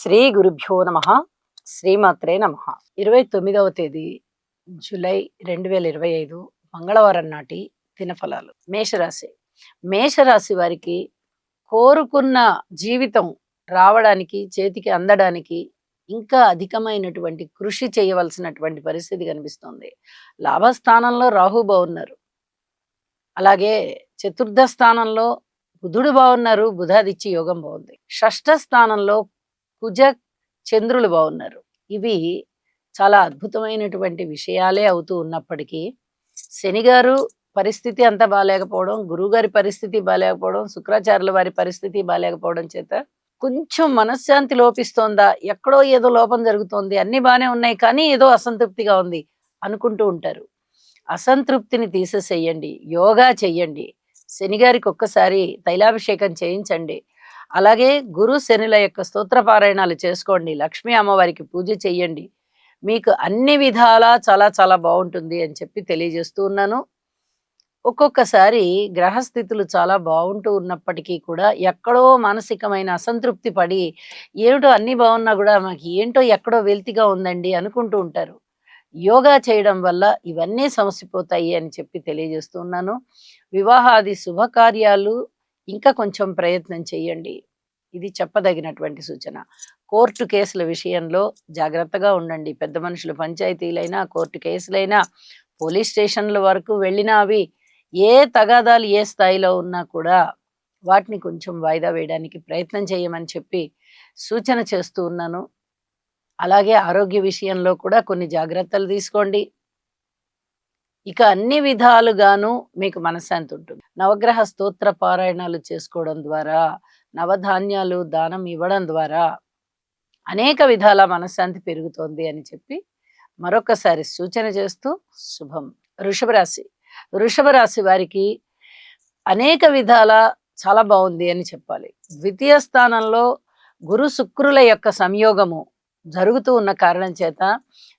శ్రీ గురుభ్యో నమ. శ్రీమాత్రే నమ. 29వ తేదీ జూలై 2025 మంగళవారం నాటి దినఫలాలు. మేషరాశి. మేషరాశి వారికి కోరుకున్న జీవితం రావడానికి, చేతికి అందడానికి ఇంకా అధికమైనటువంటి కృషి చేయవలసినటువంటి పరిస్థితి కనిపిస్తుంది. లాభస్థానంలో రాహు బాగున్నారు, అలాగే చతుర్థ స్థానంలో బుధుడు బాగున్నారు, బుధాదిత్య యోగం బాగుంది. షష్ఠ స్థానంలో కుజ చంద్రులు బాగున్నారు. ఇవి చాలా అద్భుతమైనటువంటి విషయాలే అవుతూ ఉన్నప్పటికీ శని గారు పరిస్థితి అంత బాగాలేకపోవడం, గురువు గారి పరిస్థితి బాగాలేకపోవడం, శుక్రాచార్యుల వారి పరిస్థితి బాగాలేకపోవడం చేత కొంచెం మనశ్శాంతి లోపిస్తోందా, ఎక్కడో ఏదో లోపం జరుగుతోంది, అన్ని బాగానే ఉన్నాయి కానీ ఏదో అసంతృప్తిగా ఉంది అనుకుంటూ ఉంటారు. అసంతృప్తిని తీసేసేయండి, యోగా చెయ్యండి, శనిగారికి ఒక్కసారి తైలాభిషేకం చేయించండి, అలాగే గురు శనుల యొక్క స్తోత్ర పారాయణాలు చేసుకోండి, లక్ష్మీ అమ్మవారికి పూజ చెయ్యండి. మీకు అన్ని విధాలా చాలా చాలా బాగుంటుంది అని చెప్పి తెలియజేస్తూ ఉన్నాను. ఒక్కొక్కసారి గ్రహస్థితులు చాలా బాగుంటూ ఉన్నప్పటికీ కూడా ఎక్కడో మానసికమైన అసంతృప్తి పడి ఏమిటో అన్ని బాగున్నా కూడా మాకు ఏంటో ఎక్కడో వెల్తిగా ఉందండి అనుకుంటూ ఉంటారు. యోగా చేయడం వల్ల ఇవన్నీ సమసిపోతాయి అని చెప్పి తెలియజేస్తూ ఉన్నాను. వివాహాది శుభకార్యాలు ఇంకా కొంచెం ప్రయత్నం చేయండి, ఇది చెప్పదగినటువంటి సూచన. కోర్టు కేసుల విషయంలో జాగ్రత్తగా ఉండండి. పెద్ద మనుషుల పంచాయతీలైనా, కోర్టు కేసులైనా, పోలీస్ స్టేషన్ల వరకు వెళ్ళినా అవి ఏ తగాదాలు ఏ స్థాయిలో ఉన్నా కూడా వాటిని కొంచెం వాయిదా వేయడానికి ప్రయత్నం చేయమని చెప్పి సూచన చేస్తూ ఉన్నాను. అలాగే ఆరోగ్య విషయంలో కూడా కొన్ని జాగ్రత్తలు తీసుకోండి. ఇక అన్ని విధాలుగాను మీకు మనశ్శాంతి ఉంటుంది. నవగ్రహ స్తోత్ర పారాయణాలు చేసుకోవడం ద్వారా, నవధాన్యాలు దానం ఇవ్వడం ద్వారా అనేక విధాల మనశ్శాంతి పెరుగుతోంది అని చెప్పి మరొకసారి సూచన చేస్తూ శుభం. వృషభ రాశి. వృషభ రాశి వారికి అనేక విధాల చాలా బాగుంది అని చెప్పాలి. ద్వితీయ స్థానంలో గురు శుక్రుల యొక్క సంయోగము జరుగుతూ ఉన్న కారణం చేత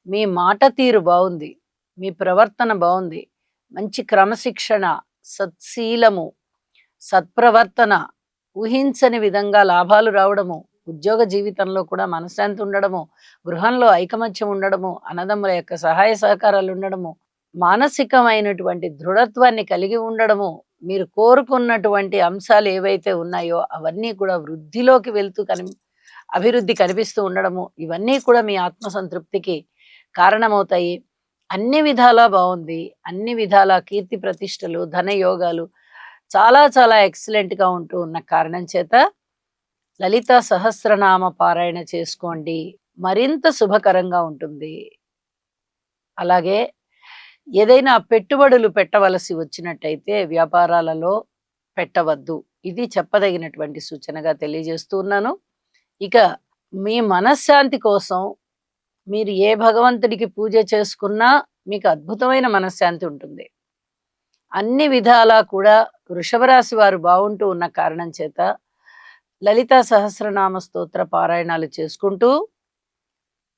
మీ మాట తీరు బాగుంది, మీ ప్రవర్తన బాగుంది, మంచి క్రమశిక్షణ, సత్శీలము, సత్ప్రవర్తన, ఊహించని విధంగా లాభాలు రావడము, ఉద్యోగ జీవితంలో కూడా మనశ్శాంతి ఉండడము, గృహంలో ఐకమత్యం ఉండడము, అన్నదమ్ముల యొక్క సహాయ సహకారాలు ఉండడము, మానసికమైనటువంటి దృఢత్వాన్ని కలిగి ఉండడము, మీరు కోరుకున్నటువంటి అంశాలు ఏవైతే ఉన్నాయో అవన్నీ కూడా వృద్ధిలోకి వెళ్తూ అభివృద్ధి కనిపిస్తూ ఉండడము, ఇవన్నీ కూడా మీ ఆత్మసంతృప్తికి కారణమవుతాయి. అన్ని విధాలా బాగుంది, అన్ని విధాల కీర్తి ప్రతిష్టలు, ధన యోగాలు చాలా చాలా ఎక్సలెంట్గా ఉంటూ ఉన్న కారణం చేత లలిత సహస్రనామ పారాయణ చేసుకోండి, మరింత శుభకరంగా ఉంటుంది. అలాగే ఏదైనా పెట్టుబడులు పెట్టవలసి వచ్చినట్టయితే వ్యాపారాలలో పెట్టవద్దు, ఇది చెప్పదగినటువంటి సూచనగా తెలియజేస్తూ ఉన్నాను. ఇక మీ మనశ్శాంతి కోసం మీరు ఏ భగవంతుడికి పూజ చేసుకున్నా మీకు అద్భుతమైన మనశ్శాంతి ఉంటుంది. అన్ని విధాలా కూడా వృషభ రాశి వారు బాగుంటూ ఉన్న కారణం చేత లలితా సహస్రనామ స్తోత్ర పారాయణాలు చేసుకుంటూ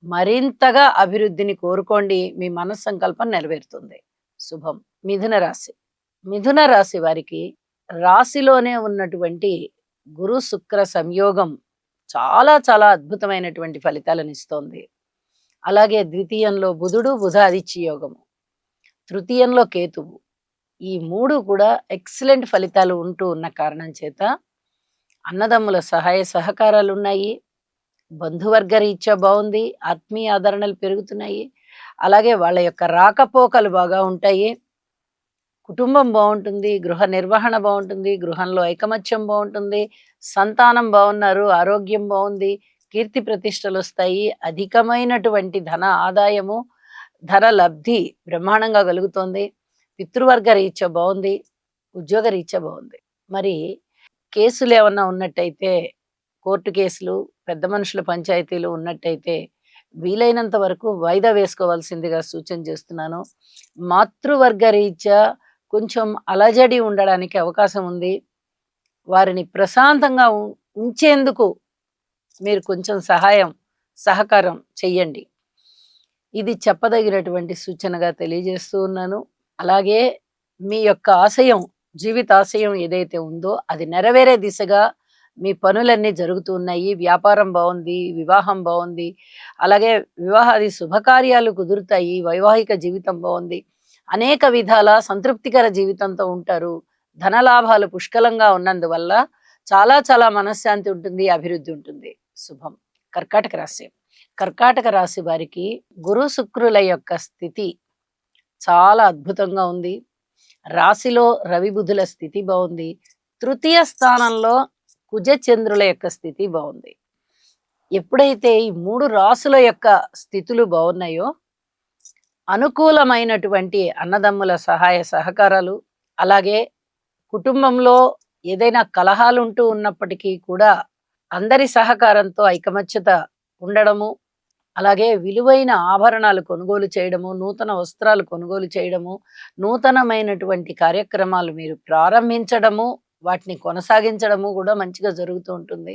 మరింతగా అభివృద్ధిని కోరుకోండి, మీ మనస్సంకల్పం నెరవేరుతుంది. శుభం. మిథున రాశి. మిథున రాశి వారికి రాశిలోనే ఉన్నటువంటి గురు శుక్ర సంయోగం చాలా చాలా అద్భుతమైనటువంటి ఫలితాలను ఇస్తోంది. అలాగే ద్వితీయంలో బుధుడు, బుధాదిత్య యోగము, తృతీయంలో కేతువు, ఈ మూడు కూడా ఎక్సలెంట్ ఫలితాలు ఉంటూ ఉన్న కారణం చేత అన్నదమ్ముల సహాయ సహకారాలు ఉన్నాయి, బంధువర్గ రీత్యా బాగుంది, ఆత్మీయ ఆదరణలు పెరుగుతున్నాయి, అలాగే వాళ్ళ యొక్క రాకపోకలు బాగా ఉంటాయి, కుటుంబం బాగుంటుంది, గృహ నిర్వహణ బాగుంటుంది, గృహంలో ఐకమత్యం బాగుంటుంది, సంతానం బాగున్నారు, ఆరోగ్యం బాగుంది, కీర్తి ప్రతిష్టలు వస్తాయి, అధికమైనటువంటి ధన ఆదాయము, ధన లబ్ధి బ్రహ్మాండంగా కలుగుతోంది, పితృవర్గ రీత్యా బాగుంది, ఉద్యోగ రీత్యా బాగుంది. మరి కేసులు ఏమన్నా ఉన్నట్టయితే, కోర్టు కేసులు, పెద్ద మనుషుల పంచాయతీలు ఉన్నట్టయితే వీలైనంత వరకు వాయిదా వేసుకోవాల్సిందిగా సూచన చేస్తున్నాను. మాతృవర్గ రీత్యా కొంచెం అలజడి ఉండడానికి అవకాశం ఉంది, వారిని ప్రశాంతంగా ఉంచేందుకు మీరు కొంచెం సహకారం చెయ్యండి, ఇది చెప్పదగినటువంటి సూచనగా తెలియజేస్తూ ఉన్నాను. అలాగే మీ యొక్క ఆశయం, జీవితాశయం ఏదైతే ఉందో అది నెరవేరే దిశగా మీ పనులన్నీ జరుగుతూ ఉన్నాయి, వ్యాపారం బాగుంది, వివాహం బాగుంది, అలాగే వివాహాది శుభకార్యాలు కుదురుతాయి, వైవాహిక జీవితం బాగుంది, అనేక విధాల సంతృప్తికర జీవితంతో ఉంటారు. ధనలాభాలు పుష్కలంగా ఉన్నందువల్ల చాలా చాలా మనశ్శాంతి ఉంటుంది, అభివృద్ధి ఉంటుంది. శుభం. కర్కాటక రాశి. కర్కాటక రాశి వారికి గురు శుక్రుల యొక్క స్థితి చాలా అద్భుతంగా ఉంది. రాశిలో రవి బుధుల స్థితి బాగుంది. తృతీయ స్థానంలో కుజ చంద్రుల యొక్క స్థితి బాగుంది. ఎప్పుడైతే ఈ 3 రాసుల యొక్క స్థితులు బాగున్నాయో, అనుకూలమైనటువంటి అన్నదమ్ముల సహాయ సహకారాలు, అలాగే కుటుంబంలో ఏదైనా కలహాలు ఉంటూ ఉన్నప్పటికీ కూడా అందరి సహకారంతో ఐకమత్యత ఉండడము, అలాగే విలువైన ఆభరణాలు కొనుగోలు చేయడము, నూతన వస్త్రాలు కొనుగోలు చేయడము, నూతనమైనటువంటి కార్యక్రమాలు మీరు ప్రారంభించడము, వాటిని కొనసాగించడము కూడా మంచిగా జరుగుతూ ఉంటుంది.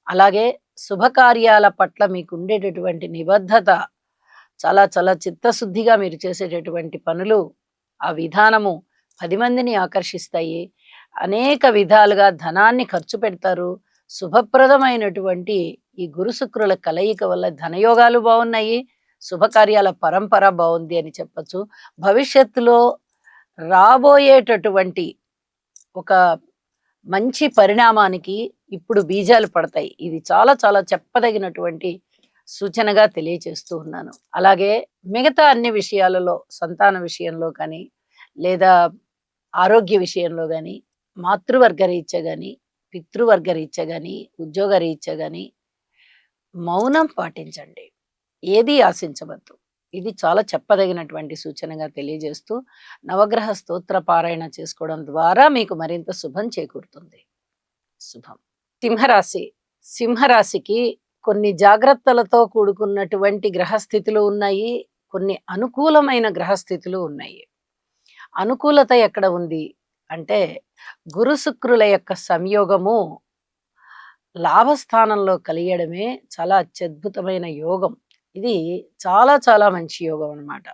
అలాగే శుభకార్యాల పట్ల మీకు ఉండేటటువంటి నిబద్ధత, చాలా చాలా చిత్తశుద్ధిగా మీరు చేసేటటువంటి పనులు, ఆ విధానము 10 మందిని ఆకర్షిస్తాయి. అనేక విధాలుగా ధనాన్ని ఖర్చు పెడతారు. శుభప్రదమైనటువంటి ఈ గురు శుక్రుల కలయిక వల్ల ధనయోగాలు బాగున్నాయి, శుభకార్యాల పరంపర బాగుంది అని చెప్పచ్చు. భవిష్యత్తులో రాబోయేటటువంటి ఒక మంచి పరిణామానికి ఇప్పుడు బీజాలు పడతాయి. ఇది చాలా చాలా చెప్పదగినటువంటి సూచనగా తెలియచేస్తూ ఉన్నాను. అలాగే మిగతా అన్ని విషయాలలో, సంతాన విషయంలో కానీ, లేదా ఆరోగ్య విషయంలో కానీ, మాతృవర్గ రీత్యా కానీ, పితృవర్గ రీత్యా కానీ, ఉద్యోగ రీత్యా కానీ మౌనం పాటించండి. ఏది ఆశించవద్దు. ఇది చాలా చెప్పదగినటువంటి సూచనగా తెలియజేస్తూ, నవగ్రహ స్తోత్ర పారాయణ చేసుకోవడం ద్వారా మీకు మరింత శుభం చేకూరుతుంది. శుభం. సింహరాశి. సింహరాశికి కొన్ని జాగ్రత్తలతో కూడుకున్నటువంటి గ్రహస్థితులు ఉన్నాయి, కొన్ని అనుకూలమైన గ్రహస్థితులు ఉన్నాయి. అనుకూలత ఎక్కడ ఉంది అంటే, గురు శుక్రుల యొక్క సంయోగము లాభస్థానంలో కలియడమే చాలా అత్యద్భుతమైన యోగం. ఇది చాలా చాలా మంచి యోగం అన్నమాట.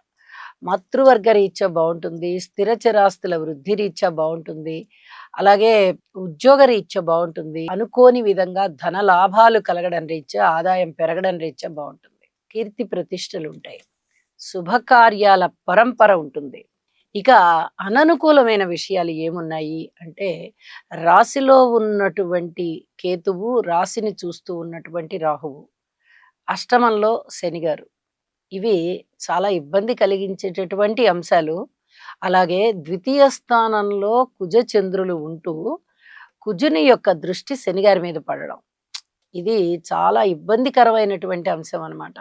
మాతృవర్గ రీత్యా బాగుంటుంది, స్థిర చరాస్తుల వృద్ధి రీత్యా బాగుంటుంది, అలాగే ఉద్యోగ రీత్యా బాగుంటుంది, అనుకోని విధంగా ధన లాభాలు కలగడం రీత్యా, ఆదాయం పెరగడం రీత్యా బాగుంటుంది, కీర్తి ప్రతిష్టలు ఉంటాయి, శుభకార్యాల పరంపర ఉంటుంది. ఇక అననుకూలమైన విషయాలు ఏమున్నాయి అంటే, రాశిలో ఉన్నటువంటి కేతువు, రాశిని చూస్తూ ఉన్నటువంటి రాహువు, అష్టమంలో శనిగారు, ఇవి చాలా ఇబ్బంది కలిగించేటటువంటి అంశాలు. అలాగే ద్వితీయ స్థానంలో కుజ చంద్రులు ఉంటూ కుజుని యొక్క దృష్టి శనిగారి మీద పడడం, ఇది చాలా ఇబ్బందికరమైనటువంటి అంశం అన్నమాట.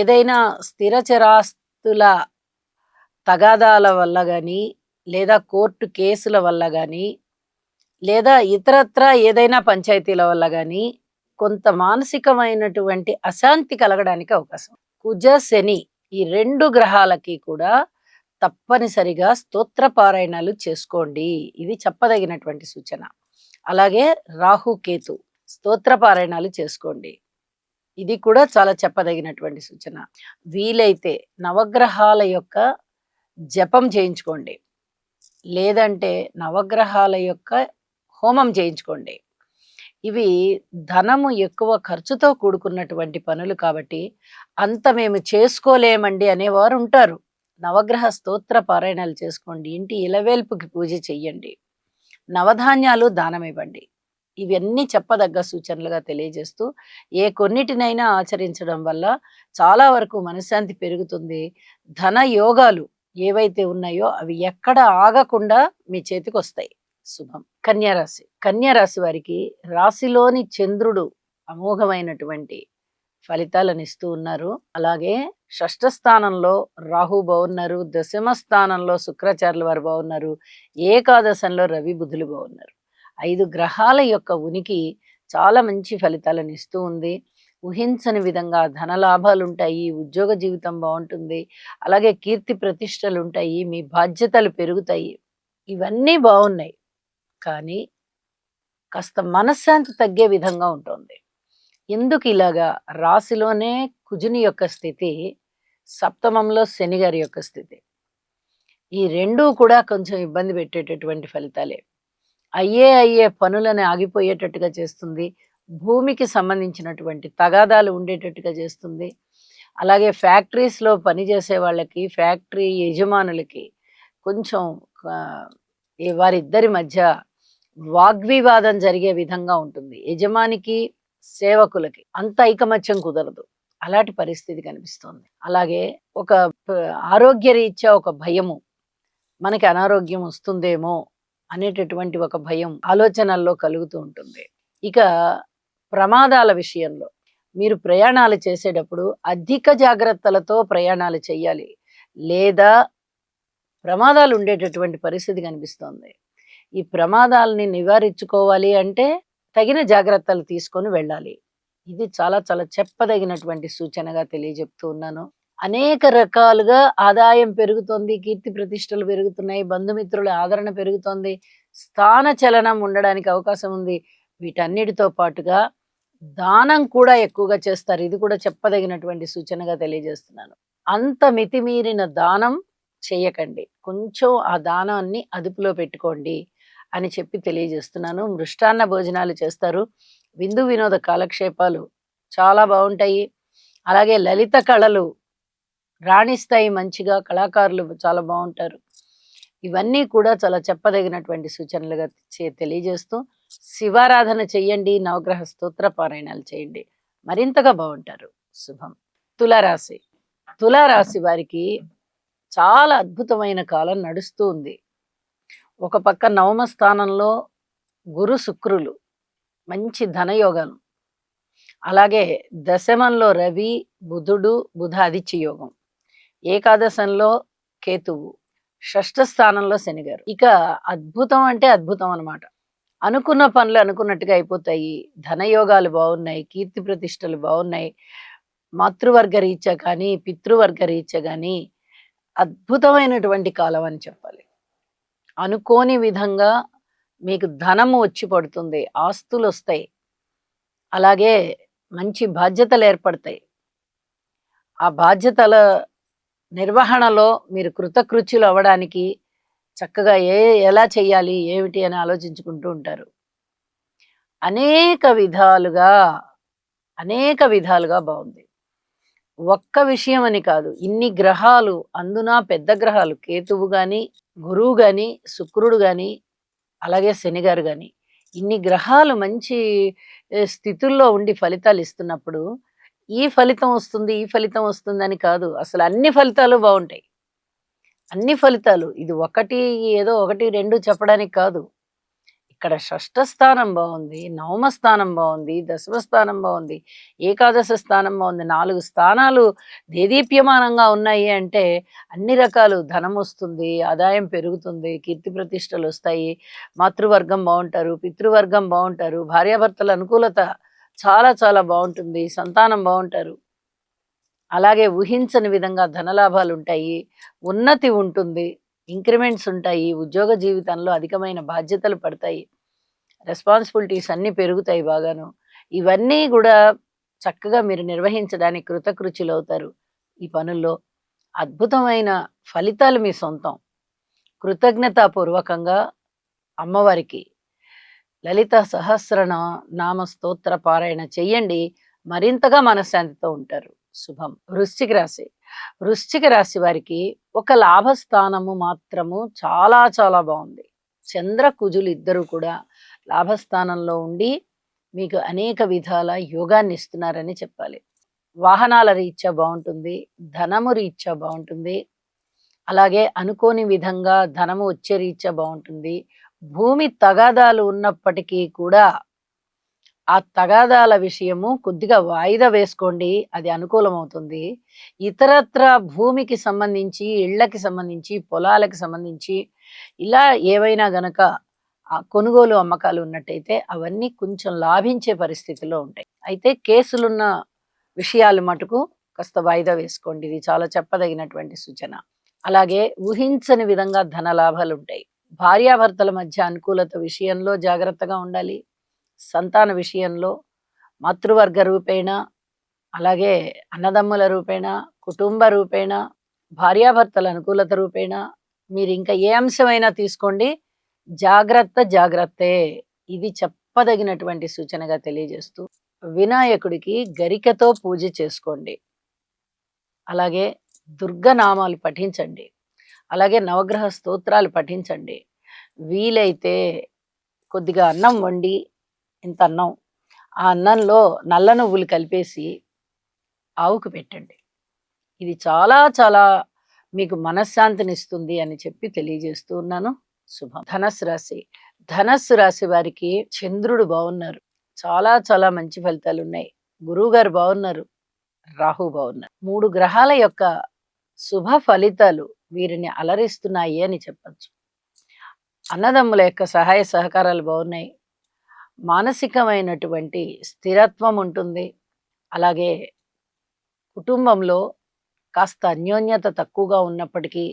ఏదైనా స్థిర చరాస్తుల తగాదాల వల్ల కానీ, లేదా కోర్టు కేసుల వల్ల కానీ, లేదా ఇతరత్రా ఏదైనా పంచాయతీల వల్ల కానీ కొంత మానసికమైనటువంటి అశాంతి కలగడానికి అవకాశం. కుజ శని ఈ 2 గ్రహాలకి కూడా తప్పనిసరిగా స్తోత్ర పారాయణాలు చేసుకోండి. ఇది చెప్పదగినటువంటి సూచన. అలాగే రాహు కేతు స్తోత్ర పారాయణాలు చేసుకోండి. ఇది కూడా చాలా చెప్పదగినటువంటి సూచన. వీలైతే నవగ్రహాల యొక్క జపం చేయించుకోండి, లేదంటే నవగ్రహాల యొక్క హోమం చేయించుకోండి. ఇవి ధనము ఎక్కువ ఖర్చుతో కూడుకున్నటువంటి పనులు కాబట్టి అంత మేము చేసుకోలేమండి అనేవారు ఉంటారు. నవగ్రహ స్తోత్ర పారాయణాలు చేసుకోండి, ఇంటి ఇలవేల్పుకి పూజ చెయ్యండి, నవధాన్యాలు దానం ఇవ్వండి. ఇవన్నీ చెప్పదగ్గ సూచనలుగా తెలియజేస్తూ, ఏ కొన్నిటినైనా ఆచరించడం వల్ల చాలా వరకు మనశ్శాంతి పెరుగుతుంది. ధన యోగాలు ఏవైతే ఉన్నాయో అవి ఎక్కడ ఆగకుండా మీ చేతికి వస్తాయి. శుభం. కన్యారాశి. కన్యారాశి వారికి రాశిలోని చంద్రుడు అమోఘమైనటువంటి ఫలితాలను ఇస్తూ ఉన్నారు. అలాగే షష్ఠ స్థానంలో రాహు బాగున్నారు, దశమ స్థానంలో శుక్రాచార్యుల వారు బాగున్నారు, ఏకాదశంలో రవి బుధులు బాగున్నారు. 5 గ్రహాల యొక్క ఉనికి చాలా మంచి ఫలితాలను ఇస్తూ ఉంది. ఊహించని విధంగా ధనలాభాలు ఉంటాయి, ఉద్యోగ జీవితం బాగుంటుంది, అలాగే కీర్తి ప్రతిష్టలు ఉంటాయి, మీ బాధ్యతలు పెరుగుతాయి. ఇవన్నీ బాగున్నాయి, కానీ కాస్త మనశ్శాంతి తగ్గే విధంగా ఉంటుంది. ఎందుకు ఇలాగా? రాశిలోనే కుజుని యొక్క స్థితి, సప్తమంలో శని గారి యొక్క స్థితి, ఈ 2 కూడా కొంచెం ఇబ్బంది పెట్టేటటువంటి ఫలితాలే. అయ్యే పనులని ఆగిపోయేటట్టుగా చేస్తుంది. భూమికి సంబంధించినటువంటి తగాదాలు ఉండేటట్టుగా చేస్తుంది. అలాగే ఫ్యాక్టరీస్‌లో పనిచేసే వాళ్ళకి, ఫ్యాక్టరీ యజమానులకి కొంచెం ఆహ్, వారిద్దరి మధ్య వాగ్వివాదం జరిగే విధంగా ఉంటుంది. యజమానికి, సేవకులకి అంత ఐకమత్యం కుదరదు. అలాంటి పరిస్థితి కనిపిస్తోంది. అలాగే ఒక ప ఆరోగ్యరీత్యా ఒక భయము. మనకి అనారోగ్యం వస్తుందేమో అనేటటువంటి ఒక భయం ఆలోచనల్లో కలుగుతూ ఉంటుంది. ఇక ప్రమాదాల విషయంలో మీరు ప్రయాణాలు చేసేటప్పుడు అధిక జాగ్రత్తలతో ప్రయాణాలు చేయాలి. లేదా ప్రమాదాలు ఉండేటటువంటి పరిస్థితి కనిపిస్తోంది. ఈ ప్రమాదాలని నివారించుకోవాలి అంటే తగిన జాగ్రత్తలు తీసుకొని వెళ్ళాలి. ఇది చాలా చాలా చెప్పదగినటువంటి సూచనగా తెలియజెప్తూ ఉన్నాను. అనేక రకాలుగా ఆదాయం పెరుగుతోంది, కీర్తి ప్రతిష్టలు పెరుగుతున్నాయి, బంధుమిత్రుల ఆదరణ పెరుగుతోంది, స్థాన చలనం ఉండడానికి అవకాశం ఉంది. వీటన్నిటితో పాటుగా దానం కూడా ఎక్కువగా చేస్తారు. ఇది కూడా చెప్పదగినటువంటి సూచనగా తెలియజేస్తున్నాను. అంత మితిమీరిన దానం చేయకండి. కొంచెం ఆ దానాన్ని అదుపులో పెట్టుకోండి అని చెప్పి తెలియజేస్తున్నాను. మృష్టాన్న భోజనాలు చేస్తారు. విందు వినోద కాలక్షేపాలు చాలా బావుంటాయి. అలాగే లలిత కళలు రాణిస్తాయి మంచిగా. కళాకారులు చాలా బావుంటారు. ఇవన్నీ కూడా చాలా చెప్పదగినటువంటి సూచనలుగా తెలియజేస్తూ శివారాధన చెయ్యండి. నవగ్రహ స్తోత్ర పారాయణాలు చేయండి. మరింతగా బావుంటారు. శుభం. తులారాశి. తులారాశి వారికి చాలా అద్భుతమైన కాలం నడుస్తూ ఉంది. ఒక పక్క నవమ స్థానంలో గురు, శుక్రులు మంచి ధనయోగాలు. అలాగే దశమంలో రవి, బుధుడు, బుధ ఆదిత్య యోగం. ఏకాదశంలో కేతువు, షష్ఠ స్థానంలో శనిగారు. ఇక అద్భుతం అంటే అద్భుతం అన్నమాట. అనుకున్న పనులు అనుకున్నట్టుగా అయిపోతాయి. ధనయోగాలు బాగున్నాయి, కీర్తి ప్రతిష్టలు బాగున్నాయి. మాతృవర్గ రీత్యా కానీ, పితృవర్గ రీత్యా కానీ అద్భుతమైనటువంటి కాలం అని చెప్పాలి. అనుకోని విధంగా మీకు ధనము వచ్చి పడుతుంది, ఆస్తులు వస్తాయి, అలాగే మంచి బాధ్యతలు ఏర్పడతాయి. ఆ బాధ్యతల నిర్వహణలో మీరు కృతకృత్యులు అవ్వడానికి చక్కగా ఎలా చెయ్యాలి, ఏమిటి అని ఆలోచించుకుంటూ ఉంటారు. అనేక విధాలుగా, అనేక విధాలుగా బాగుంది. ఒక్క విషయం అని కాదు, ఇన్ని గ్రహాలు, అందున పెద్ద గ్రహాలు కేతువు గాని, గురువు గాని, శుక్రుడు గాని, అలాగే శనిగారు గాని, ఇన్ని గ్రహాలు మంచి స్థితుల్లో ఉండి ఫలితాలు ఇస్తున్నప్పుడు ఈ ఫలితం వస్తుంది, ఈ ఫలితం వస్తుందని కాదు. అసలు అన్ని ఫలితాలు బావుంటాయి. అన్ని ఫలితాలు. ఇది ఒకటి ఏదో 1, 2 చెప్పడానికి కాదు. ఇక్కడ షష్ఠ స్థానం బావుంది, నవమ స్థానం బావుంది, దశమ స్థానం బావుంది, ఏకాదశ స్థానం బావుంది. 4 స్థానాలు దేదీప్యమానంగా ఉన్నాయి అంటే అన్ని రకాలు ధనం వస్తుంది, ఆదాయం పెరుగుతుంది, కీర్తి ప్రతిష్టలొస్తాయి, మాతృవర్గం బావుంటారు, పితృవర్గం బావుంటారు, భార్యాభర్తల అనుకూలత చాలా చాలా బావుంటుంది, సంతానం బావుంటారు. అలాగే ఊహించని విధంగా ధనలాభాలుంటాయి, ఉన్నతి ఉంటుంది, ఇంక్రిమెంట్స్ ఉంటాయి, ఉద్యోగ జీవితంలో అధికమైన బాధ్యతలు పడతాయి, రెస్పాన్సిబిలిటీస్ అన్నీ పెరుగుతాయి బాగాను. ఇవన్నీ గూడా చక్కగా మీరు నిర్వహించడానికి కృతకృత్యులవుతారు. ఈ పనుల్లో అద్భుతమైన ఫలితాలు మీ సొంతం. కృతజ్ఞతాపూర్వకంగా అమ్మవారికి లలిత నామ స్తోత్ర పారాయణ చెయ్యండి. మరింతగా మనశ్శాంతితో ఉంటారు. శుభం. వృశ్చిక రాశి. వృశ్చిక రాశి వారికి ఒక లాభస్థానము మాత్రము చాలా చాలా బాగుంది. చంద్ర కుజులు ఇద్దరు కూడా లాభస్థానంలో ఉండి మీకు అనేక విధాల యోగాన్ని ఇస్తున్నారని చెప్పాలి. వాహనాల రీత్యా బాగుంటుంది, ధనము రీత్యా బాగుంటుంది, అలాగే అనుకోని విధంగా ధనము వచ్చే రీత్యా బాగుంటుంది. భూమి తగాదాలు ఉన్నప్పటికీ కూడా ఆ తగాదాల విషయము కొద్దిగా వాయిదా వేసుకోండి, అది అనుకూలమవుతుంది. ఇతరత్రా భూమికి సంబంధించి, ఇళ్ళకి సంబంధించి, పొలాలకు సంబంధించి ఇలా ఏవైనా గనక కొనుగోలు అమ్మకాలు ఉన్నట్టయితే అవన్నీ కొంచెం లాభించే పరిస్థితిలో ఉంటాయి. అయితే కేసులున్న విషయాలు మటుకు కాస్త వాయిదా వేసుకోండి. ఇది చాలా చెప్పదగినటువంటి సూచన. అలాగే ఊహించని విధంగా ధన లాభాలుంటాయి. భార్యాభర్తల మధ్య అనుకూలత విషయంలో జాగ్రత్తగా ఉండాలి. సంతాన విషయంలో మాతృవర్గ రూపేణ, అలాగే అన్నదమ్ముల రూపేణ, కుటుంబ రూపేణ, భార్యాభర్తల అనుకూలత రూపేణ మీరు ఇంకా ఏ అంశమైనా తీసుకోండి, జాగ్రత్త జాగ్రత్తే. ఇది చెప్పదగినటువంటి సూచనగా తెలియజేస్తూ, వినాయకుడికి గరికతో పూజ చేసుకోండి. అలాగే దుర్గనామాలు పఠించండి. అలాగే నవగ్రహ స్తోత్రాలు పఠించండి. వీలైతే కొద్దిగా అన్నం వండి, ఇంత అన్నం, ఆ అన్నంలో నల్ల నువ్వులు కలిపేసి ఆవుకు పెట్టండి. ఇది చాలా చాలా మీకు మనశ్శాంతినిస్తుంది అని చెప్పి తెలియజేస్తూ ఉన్నాను. శుభం. ధనస్సు రాశి. ధనస్సు రాశి వారికి చంద్రుడు బాగున్నారు. చాలా చాలా మంచి ఫలితాలున్నాయి. గురువు గారు బాగున్నారు. రాహు బాగున్నారు. 3 గ్రహాల యొక్క శుభ ఫలితాలు వీరిని అలరిస్తున్నాయి అని చెప్పచ్చు. అన్నదమ్ముల యొక్క సహాయ సహకారాలు బాగున్నాయి. మానసికమైనటువంటి స్థిరత్వం ఉంటుంది. అలాగే కుటుంబంలో కాస్త అన్యోన్యత తక్కువగా ఉన్నప్పటికీ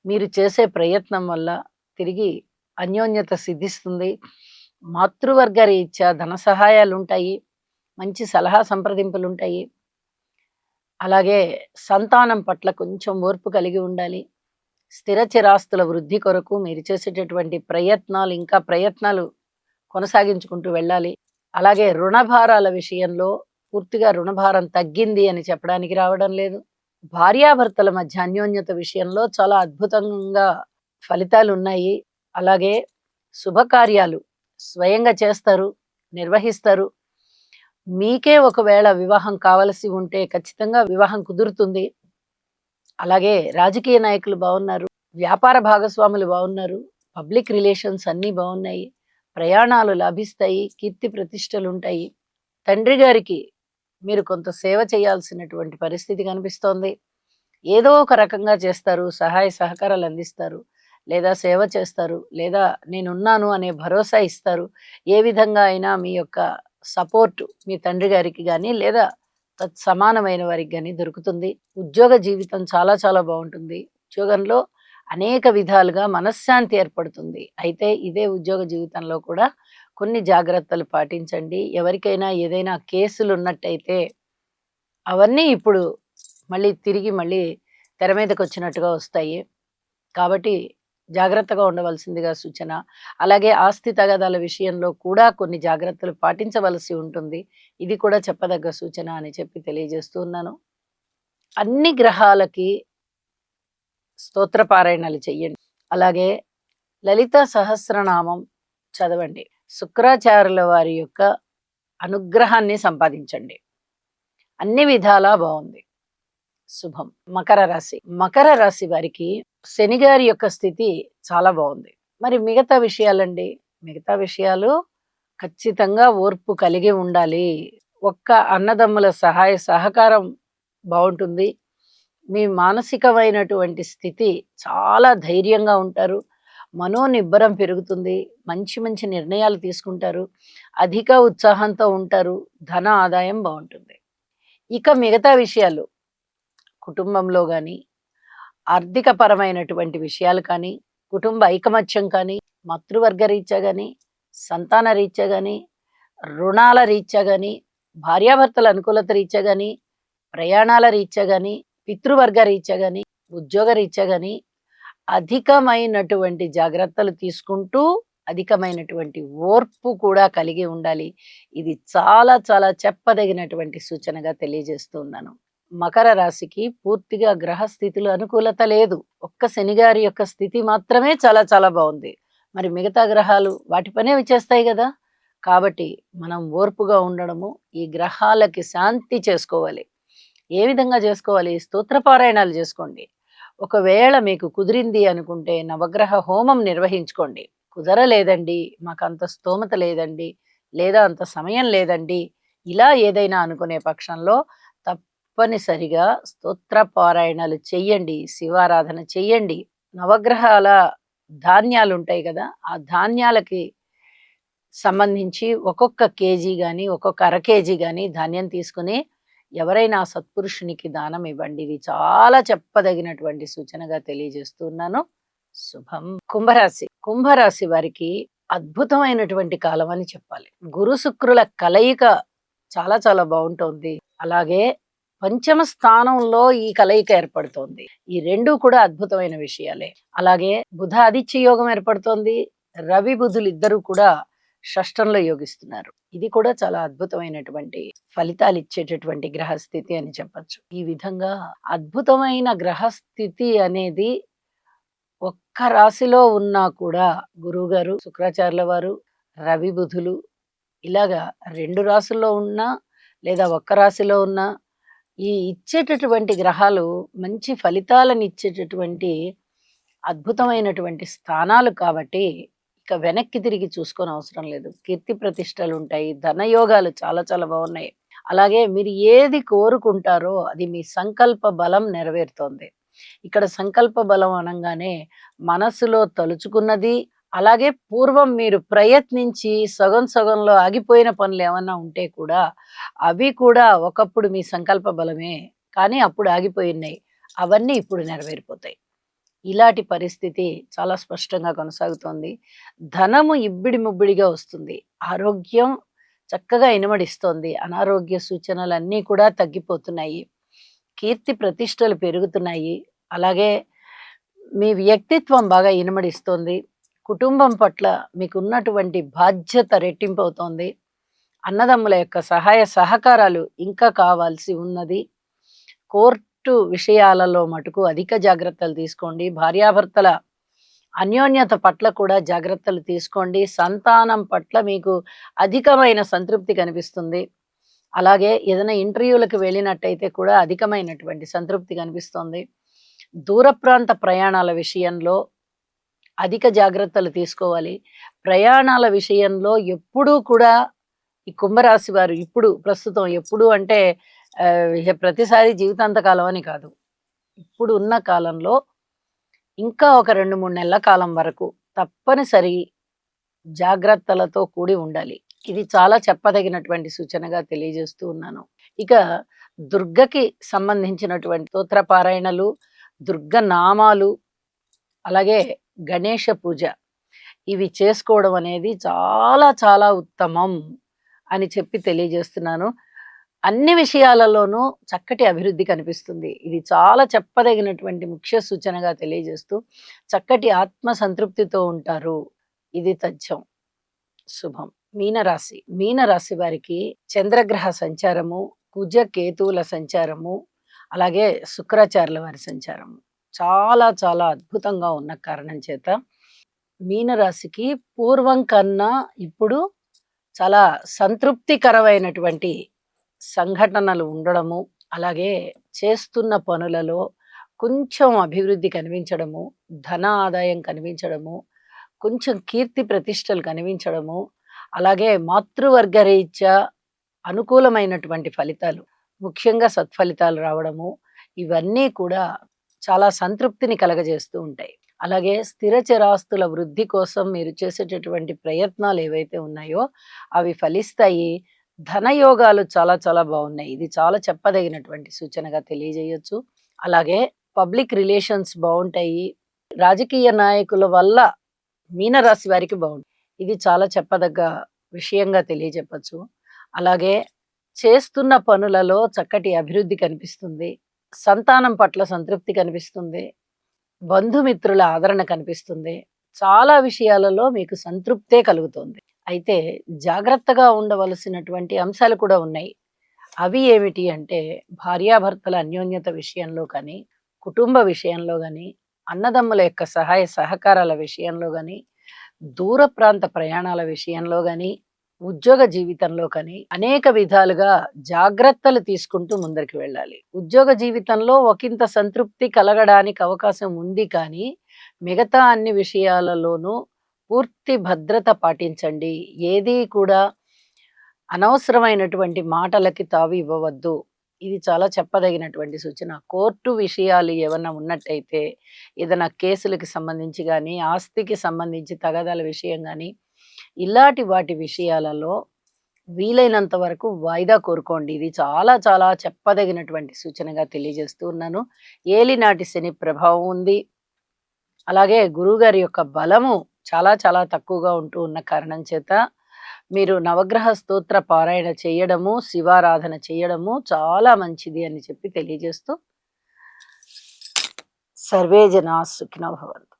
మీరు చేసే ప్రయత్నం వల్ల తిరిగి అన్యోన్యత సిద్ధిస్తుంది. మాతృవర్గ రీత్యా ధన సహాయాలు ఉంటాయి. మంచి సలహా సంప్రదింపులు ఉంటాయి. అలాగే సంతానం పట్ల కొంచెం ఓర్పు కలిగి ఉండాలి. స్థిర చిరాస్తుల వృద్ధి కొరకు మీరు చేసేటటువంటి ప్రయత్నాలు ఇంకా ప్రయత్నాలు కొనసాగించుకుంటూ వెళ్ళాలి. అలాగే రుణభారాల విషయంలో పూర్తిగా రుణభారం తగ్గింది అని చెప్పడానికి రావడం లేదు. భార్యాభర్తల మధ్య అన్యోన్యత విషయంలో చాలా అద్భుతంగా ఫలితాలు ఉన్నాయి. అలాగే శుభకార్యాలు స్వయంగా చేస్తారు, నిర్వహిస్తారు. మీకే ఒకవేళ వివాహం కావలసి ఉంటే ఖచ్చితంగా వివాహం కుదురుతుంది. అలాగే రాజకీయ నాయకులు బాగున్నారు. వ్యాపార భాగస్వాములు బాగున్నారు. పబ్లిక్ రిలేషన్స్ అన్నీ బాగున్నాయి. ప్రయాణాలు లాభిస్తాయి. కీర్తి ప్రతిష్టలు ఉంటాయి. తండ్రి గారికి మీరు కొంత సేవ చేయాల్సినటువంటి పరిస్థితి కనిపిస్తోంది. ఏదో ఒక రకంగా చేస్తారు. సహాయ సహకారాలు అందిస్తారు, లేదా సేవ చేస్తారు, లేదా నేనున్నాను అనే భరోసా ఇస్తారు. ఏ విధంగా అయినా మీ యొక్క సపోర్ట్ మీ తండ్రి గారికి కానీ లేదా సమానమైన వారికి కానీ దొరుకుతుంది. ఉద్యోగ జీవితం చాలా చాలా బాగుంటుంది. ఉద్యోగంలో అనేక విధాలుగా మనశ్శాంతి ఏర్పడుతుంది. అయితే ఇదే ఉద్యోగ జీవితంలో కూడా కొన్ని జాగ్రత్తలు పాటించండి. ఎవరికైనా ఏదైనా కేసులు ఉన్నట్టయితే అవన్నీ ఇప్పుడు మళ్ళీ తెర మీదకి వచ్చినట్టుగా వస్తాయి. కాబట్టి జాగ్రత్తగా ఉండవలసిందిగా సూచన. అలాగే ఆస్తి తగాదాల విషయంలో కూడా కొన్ని జాగ్రత్తలు పాటించవలసి ఉంటుంది. ఇది కూడా చెప్పదగ్గ సూచన అని చెప్పి తెలియజేస్తూ ఉన్నాను. అన్ని గ్రహాలకి స్తోత్ర పారాయణాలు చెయ్యండి. అలాగే లలిత సహస్రనామం చదవండి. శుక్రాచార్యుల వారి యొక్క అనుగ్రహాన్ని సంపాదించండి. అన్ని విధాలా బాగుంది. శుభం. మకర రాశి. మకర రాశి వారికి శని గారి యొక్క స్థితి చాలా బాగుంది. మరి మిగతా విషయాలండి, మిగతా విషయాలు ఖచ్చితంగా ఓర్పు కలిగి ఉండాలి. ఒక్క అన్నదమ్ముల సహాయ సహకారం బాగుంటుంది. మీ మానసికమైనటువంటి స్థితి చాలా ధైర్యంగా ఉంటారు. మనోనిబ్బరం పెరుగుతుంది. మంచి మంచి నిర్ణయాలు తీసుకుంటారు. అధిక ఉత్సాహంతో ఉంటారు. ధన ఆదాయం బాగుంటుంది. ఇక మిగతా విషయాలు కుటుంబంలో కానీ, ఆర్థిక పరమైనటువంటి విషయాలు కానీ, కుటుంబ ఐకమత్యం కానీ, మాతృవర్గ రీత్యా కానీ, సంతాన రీత్యా కానీ, రుణాల రీత్యా కానీ, భార్యాభర్తల అనుకూలత రీత్యా కానీ, ప్రయాణాల రీత్యా కానీ, పితృవర్గ రీత్యా కానీ, ఉద్యోగ రీత్యా కానీ అధికమైనటువంటి జాగ్రత్తలు తీసుకుంటూ అధికమైనటువంటి ఓర్పు కూడా కలిగి ఉండాలి. ఇది చాలా చాలా చెప్పదగినటువంటి సూచనగా తెలియజేస్తూ ఉన్నాను. మకర రాశికి పూర్తిగా గ్రహ స్థితులు అనుకూలత లేదు. ఒక్క శనిగారి యొక్క స్థితి మాత్రమే చాలా చాలా బాగుంది. మరి మిగతా గ్రహాలు వాటి పనే చేస్తాయి కదా. కాబట్టి మనం ఓర్పుగా ఉండడము, ఈ గ్రహాలకి శాంతి చేసుకోవాలి. ఏ విధంగా చేసుకోవాలి? స్తోత్రపారాయణాలు చేసుకోండి. ఒకవేళ మీకు కుదిరింది అనుకుంటే నవగ్రహ హోమం నిర్వహించుకోండి. కుదరలేదండి, మాకు అంత స్తోమత లేదండి, లేదా అంత సమయం లేదండి, ఇలా ఏదైనా అనుకునే పక్షంలో తప్పనిసరిగా స్తోత్ర పారాయణాలు చెయ్యండి, శివారాధన చెయ్యండి. నవగ్రహాల ధాన్యాలు ఉంటాయి కదా, ఆ ధాన్యాలకి సంబంధించి ఒక్కొక్క కేజీ కానీ ఒక్కొక్క అర కేజీ కానీ ధాన్యం తీసుకుని ఎవరైనా సత్పురుషునికి దానం ఇవ్వండి. ఇది చాలా చెప్పదగినటువంటి సూచనగా తెలియజేస్తున్నాను. శుభం. కుంభరాశి. కుంభరాశి వారికి అద్భుతమైనటువంటి కాలం అని చెప్పాలి. గురు శుక్రుల కలయిక చాలా చాలా బాగుంటుంది. అలాగే పంచమ స్థానంలో ఈ కలయిక ఏర్పడుతోంది. ఈ రెండు కూడా అద్భుతమైన విషయాలే. అలాగే బుధ ఆదిత్య యోగం ఏర్పడుతోంది. రవి బుధులు ఇద్దరు కూడా షష్టంలో యోగిస్తున్నారు. ఇది కూడా చాలా అద్భుతమైనటువంటి ఫలితాలు ఇచ్చేటటువంటి గ్రహస్థితి అని చెప్పచ్చు. ఈ విధంగా అద్భుతమైన గ్రహస్థితి అనేది ఒక్క రాశిలో ఉన్నా కూడా గురువుగారు శుక్రాచార్యుల వారు, రవి బుధులు ఇలాగా 2 రాసుల్లో ఉన్నా లేదా ఒక్క రాశిలో ఉన్నా ఈ ఇచ్చేటటువంటి గ్రహాలు మంచి ఫలితాలను ఇచ్చేటటువంటి అద్భుతమైనటువంటి స్థానాలు కాబట్టి ఇక వెనక్కి తిరిగి చూసుకొని అవసరం లేదు. కీర్తి ప్రతిష్టలు ఉంటాయి, ధనయోగాలు చాలా చాలా బాగున్నాయి. అలాగే మీరు ఏది కోరుకుంటారో అది మీ సంకల్ప బలం నెరవేరుతోంది. ఇక్కడ సంకల్ప బలం అనంగానే మనసులో తలుచుకున్నది, అలాగే పూర్వం మీరు ప్రయత్నించి సగం సగంలో ఆగిపోయిన పనులు ఏమన్నా ఉంటే కూడా అవి కూడా ఒకప్పుడు మీ సంకల్ప బలమే, కానీ అప్పుడు ఆగిపోయినాయి. అవన్నీ ఇప్పుడు నెరవేరిపోతాయి. ఇలాంటి పరిస్థితి చాలా స్పష్టంగా కొనసాగుతోంది. ధనము ఇబ్బిడి ముబ్బిడిగా వస్తుంది. ఆరోగ్యం చక్కగా ఇనుమడిస్తోంది. అనారోగ్య సూచనలన్నీ కూడా తగ్గిపోతున్నాయి. కీర్తి ప్రతిష్టలు పెరుగుతున్నాయి. అలాగే మీ వ్యక్తిత్వం బాగా ఇనుమడిస్తోంది. కుటుంబం పట్ల మీకున్నటువంటి బాధ్యత రెట్టింపు అవుతోంది. అన్నదమ్ముల యొక్క సహాయ సహకారాలు ఇంకా కావాల్సి ఉన్నది. కోర్టు విషయాలలో మటుకు అధిక జాగ్రత్తలు తీసుకోండి. భార్యాభర్తల అన్యోన్యత పట్ల కూడా జాగ్రత్తలు తీసుకోండి. సంతానం పట్ల మీకు అధికమైన సంతృప్తి కనిపిస్తుంది. అలాగే ఏదైనా ఇంటర్వ్యూలకు వెళ్ళినట్టయితే కూడా అధికమైనటువంటి సంతృప్తి కనిపిస్తుంది. దూర ప్రాంత ప్రయాణాల విషయంలో అధిక జాగ్రత్తలు తీసుకోవాలి. ప్రయాణాల విషయంలో ఎప్పుడూ కూడా ఈ కుంభరాశి వారు ఇప్పుడు ప్రస్తుతం ఎప్పుడు అంటే ప్రతిసారి జీవితాంతకాలం అని కాదు. ఇప్పుడు ఉన్న కాలంలో ఇంకా ఒక 2-3 నెలల కాలం వరకు తప్పనిసరి జాగ్రత్తలతో కూడి ఉండాలి. ఇది చాలా చెప్పదగినటువంటి సూచనగా తెలియజేస్తూ ఉన్నాను. ఇక దుర్గకి సంబంధించినటువంటి స్తోత్ర పారాయణలు, దుర్గ నామాలు, అలాగే గణేష పూజ ఇవి చేసుకోవడం అనేది చాలా చాలా ఉత్తమం అని చెప్పి తెలియజేస్తున్నాను. అన్ని విషయాలలోనూ చక్కటి అభివృద్ధి కనిపిస్తుంది. ఇది చాలా చెప్పదగినటువంటి ముఖ్య సూచనగా తెలియజేస్తూ చక్కటి ఆత్మ సంతృప్తితో ఉంటారు. ఇది తథ్యం. శుభం. మీనరాశి. మీనరాశి వారికి చంద్రగ్రహ సంచారము, కుజ కేతువుల సంచారము, అలాగే శుక్రాచార్యుల వారి సంచారము చాలా చాలా అద్భుతంగా ఉన్న కారణం చేత మీనరాశికి పూర్వం కన్నా ఇప్పుడు చాలా సంతృప్తికరమైనటువంటి సంఘటనలు ఉండడము, అలాగే చేస్తున్న పనులలో కొంచెం అభివృద్ధి కనిపించడము, ధన ఆదాయం కనిపించడము, కొంచెం కీర్తి ప్రతిష్టలు కనిపించడము, అలాగే మాతృవర్గ రీత్యా అనుకూలమైనటువంటి ఫలితాలు, ముఖ్యంగా సత్ఫలితాలు రావడము, ఇవన్నీ కూడా చాలా సంతృప్తిని కలగజేస్తూ ఉంటాయి. అలాగే స్థిర చరాస్తుల వృద్ధి కోసం మీరు చేసేటటువంటి ప్రయత్నాలు ఏవైతే ఉన్నాయో అవి ఫలిస్తాయి. ధనయోగాలు చాలా చాలా బాగున్నాయి. ఇది చాలా చెప్పదగినటువంటి సూచనగా తెలియజేయొచ్చు. అలాగే పబ్లిక్ రిలేషన్స్ బాగుంటాయి. రాజకీయ నాయకుల వల్ల మీనరాశి వారికి బాగుంటుంది. ఇది చాలా చెప్పదగ్గ విషయంగా తెలియజెప్పచ్చు. అలాగే చేస్తున్న పనులలో చక్కటి అభివృద్ధి కనిపిస్తుంది. సంతానం పట్ల సంతృప్తి కనిపిస్తుంది. బంధుమిత్రుల ఆదరణ కనిపిస్తుంది. చాలా విషయాలలో మీకు సంతృప్తే కలుగుతుంది. అయితే జాగ్రత్తగా ఉండవలసినటువంటి అంశాలు కూడా ఉన్నాయి. అవి ఏమిటి అంటే భార్యాభర్తల అన్యోన్యత విషయంలో కానీ, కుటుంబ విషయంలో కానీ, అన్నదమ్ముల యొక్క సహాయ సహకారాల విషయంలో కానీ, దూర ప్రాంత ప్రయాణాల విషయంలో కానీ, ఉద్యోగ జీవితంలో కానీ అనేక విధాలుగా జాగ్రత్తలు తీసుకుంటూ ముందరికి వెళ్ళాలి. ఉద్యోగ జీవితంలో ఒకంత సంతృప్తి కలగడానికి అవకాశం ఉంది, కానీ మిగతా అన్ని విషయాలలోనూ పూర్తి భద్రత పాటించండి. ఏది కూడా అనవసరమైనటువంటి మాటలకి తావు ఇవ్వవద్దు. ఇది చాలా చెప్పదగినటువంటి సూచన. కోర్టు విషయాలు ఏమన్నా ఉన్నట్టయితే ఏదైనా కేసులకు సంబంధించి కానీ, ఆస్తికి సంబంధించి తగాదాల విషయం కానీ, ఇలాంటి వాటి విషయాలలో వీలైనంత వరకు వాయిదా కోరుకోండి. ఇది చాలా చాలా చెప్పదగినటువంటి సూచనగా తెలియజేస్తూ ఉన్నాను. ఏలినాటి శని ప్రభావం ఉంది. అలాగే గురువుగారి యొక్క బలము చాలా చాలా తక్కువగా ఉంటూ ఉన్న కారణం చేత మీరు నవగ్రహ స్తోత్ర పారాయణ చేయడము, శివారాధన చేయడము చాలా మంచిది అని చెప్పి తెలియజేస్తూ సర్వే జనా సుఖినో భవంతు.